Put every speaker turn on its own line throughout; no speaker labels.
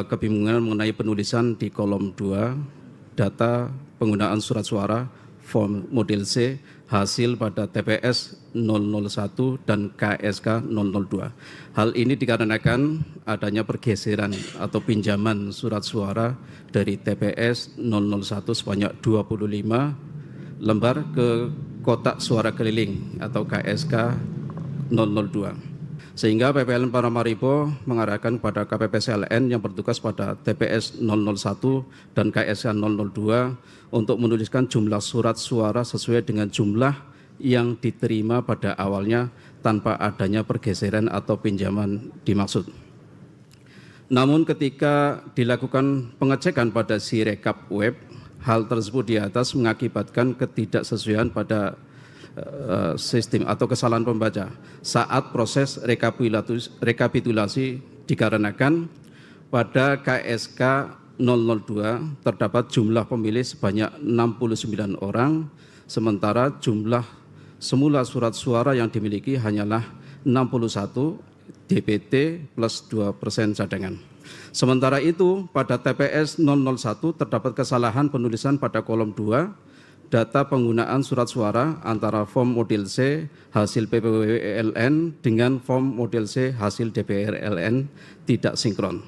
kebingungan mengenai penulisan di kolom 2 data penggunaan surat suara form model C hasil pada TPS 001 dan KSK 002. Hal ini dikarenakan adanya pergeseran atau pinjaman surat suara dari TPS 001 sebanyak 25 lembar ke kotak suara keliling atau KSK 002. Sehingga PPLN Paramaribo mengarahkan kepada KPPSLN yang bertugas pada TPS 001 dan KSK 002 untuk menuliskan jumlah surat suara sesuai dengan jumlah yang diterima pada awalnya tanpa adanya pergeseran atau pinjaman dimaksud. Namun ketika dilakukan pengecekan pada Sirekap web, hal tersebut di atas mengakibatkan ketidaksesuaian pada sistem atau kesalahan pembaca saat proses rekapitulasi dikarenakan pada KSK 002 terdapat jumlah pemilih sebanyak 69 orang, sementara jumlah semula surat suara yang dimiliki hanyalah 61 DPT plus 2% cadangan. Sementara itu pada TPS 001 terdapat kesalahan penulisan pada kolom 2 data penggunaan surat suara antara form model C hasil PPWLN dengan form model C hasil DPRLN tidak sinkron.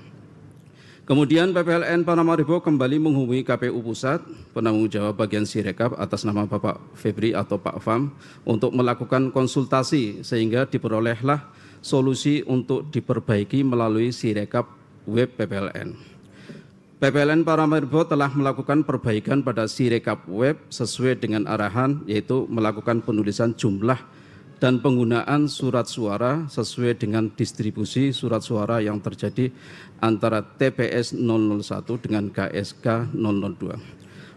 Kemudian PPLN Paramaribo kembali menghubungi KPU Pusat, penanggung jawab bagian Sirekap atas nama Bapak Febri atau Pak Fam untuk melakukan konsultasi sehingga diperolehlah solusi untuk diperbaiki melalui Sirekap web PPLN. PPLN Paramaribo telah melakukan perbaikan pada Sirekap web sesuai dengan arahan, yaitu melakukan penulisan jumlah dan penggunaan surat suara sesuai dengan distribusi surat suara yang terjadi antara TPS 001 dengan KSK 002.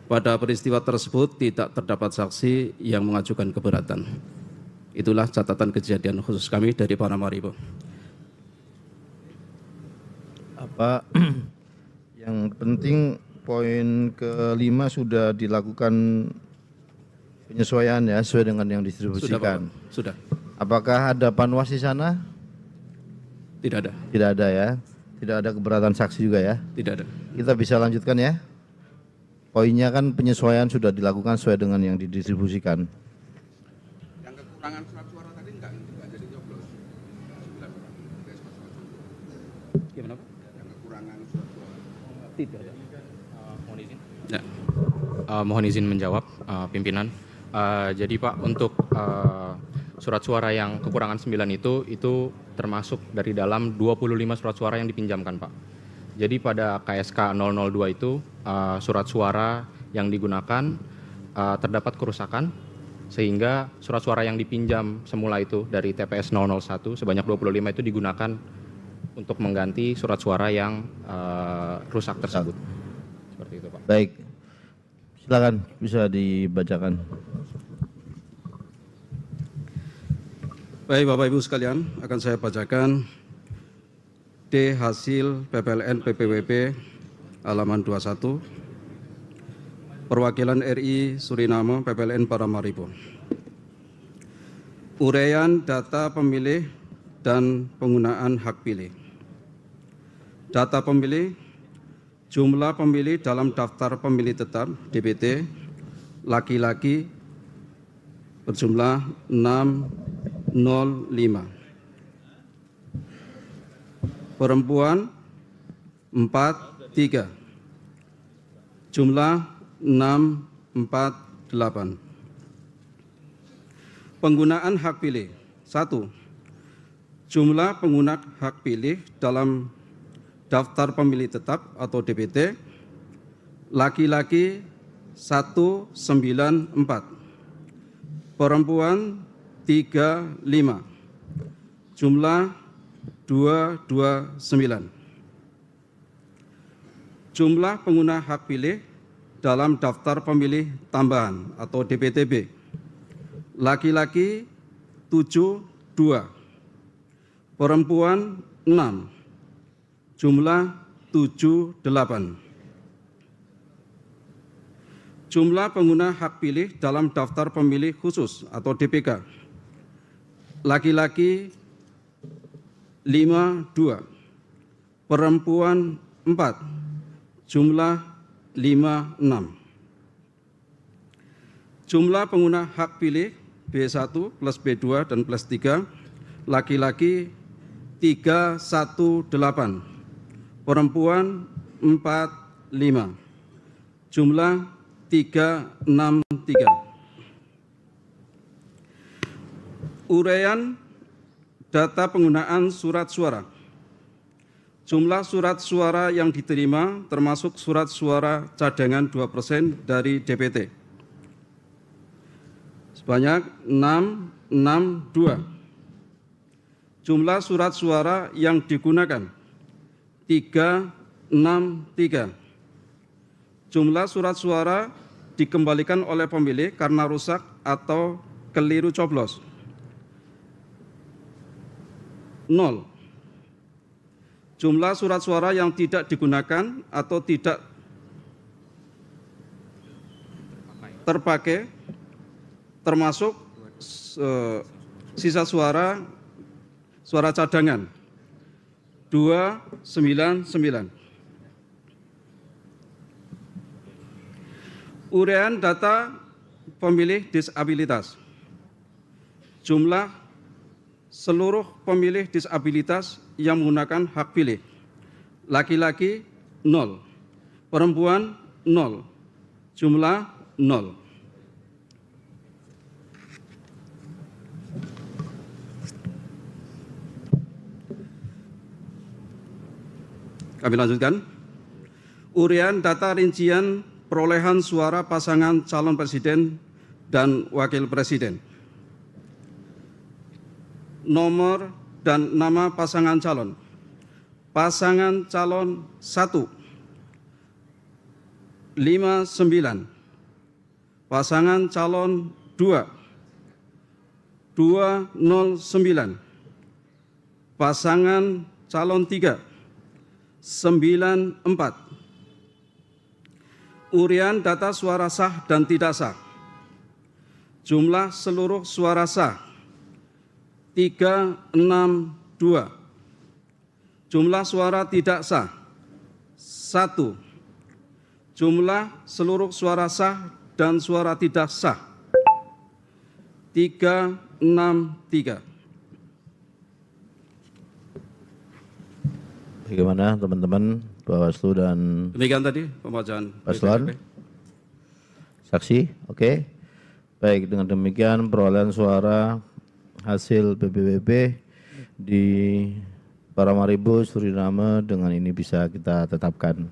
Pada peristiwa tersebut tidak terdapat saksi yang mengajukan keberatan. Itulah catatan kejadian khusus kami dari Paramaribo.
Yang penting poin ke-5 sudah dilakukan penyesuaian ya sesuai dengan yang distribusikan.
Sudah.
Apakah ada panwas di sana?
Tidak ada.
Tidak ada ya. Tidak ada keberatan saksi juga ya.
Tidak ada.
Kita bisa lanjutkan ya. Poinnya kan penyesuaian sudah dilakukan sesuai dengan yang didistribusikan.
Yang kekurangan surat suara tadi enggak jadi nyoblos.
Gimana Pak?
Yang kekurangan surat suara.
Tidak ada.
Mohon izin.
Ya.
Mohon izin menjawab pimpinan. Jadi Pak, untuk surat suara yang kekurangan 9 itu termasuk dari dalam 25 surat suara yang dipinjamkan Pak. Jadi pada KSK 002 itu surat suara yang digunakan terdapat kerusakan sehingga surat suara yang dipinjam semula itu dari TPS 001 sebanyak 25 itu digunakan untuk mengganti surat suara yang rusak tersebut. Seperti itu Pak.
Baik. Silakan bisa dibacakan.
Baik Bapak Ibu sekalian, akan saya bacakan D hasil PPLN PPWP halaman 21 Perwakilan RI Suriname PPLN Paramaribo. Uraian data pemilih dan penggunaan hak pilih. Data pemilih, jumlah pemilih dalam daftar pemilih tetap DPT laki-laki berjumlah 605, perempuan 43, jumlah 648. Penggunaan hak pilih 1. Jumlah pengguna hak pilih dalam daftar pemilih tetap atau DPT laki-laki 194, perempuan 35, jumlah 229. Jumlah pengguna hak pilih dalam daftar pemilih tambahan atau DPTB laki-laki 72, perempuan 6, jumlah 78. Jumlah pengguna hak pilih dalam daftar pemilih khusus atau DPK laki-laki 52, perempuan jumlah 56. Jumlah pengguna hak pilih B1 plus B2 dan plus 3, laki-laki 318, perempuan 45, jumlah 363. Uraian data penggunaan surat suara. Jumlah surat suara yang diterima termasuk surat suara cadangan 2% dari DPT. Sebanyak 662. Jumlah surat suara yang digunakan 363. Jumlah surat suara dikembalikan oleh pemilih karena rusak atau keliru coblos 0. Jumlah surat suara yang tidak digunakan atau tidak terpakai termasuk sisa suara cadangan 299. Uraian data pemilih disabilitas. Jumlah seluruh pemilih disabilitas yang menggunakan hak pilih. Laki-laki 0, perempuan 0, jumlah 0. Kami lanjutkan. Uraian data rincian perolehan suara pasangan calon presiden dan wakil presiden. Nomor dan nama pasangan calon. Pasangan calon 1, 59. Pasangan calon 2, 209. Pasangan calon 3, 94. Uraian data suara sah dan tidak sah. Jumlah seluruh suara sah 362. Jumlah suara tidak sah 1. Jumlah seluruh suara sah dan suara tidak sah 363.
Bagaimana teman-teman Bawaslu dan
Demikian tadi pembacaan
Paslon. Saksi, oke. Baik, dengan demikian perolehan suara hasil PPWP di Paramaribo Suriname dengan ini bisa kita tetapkan.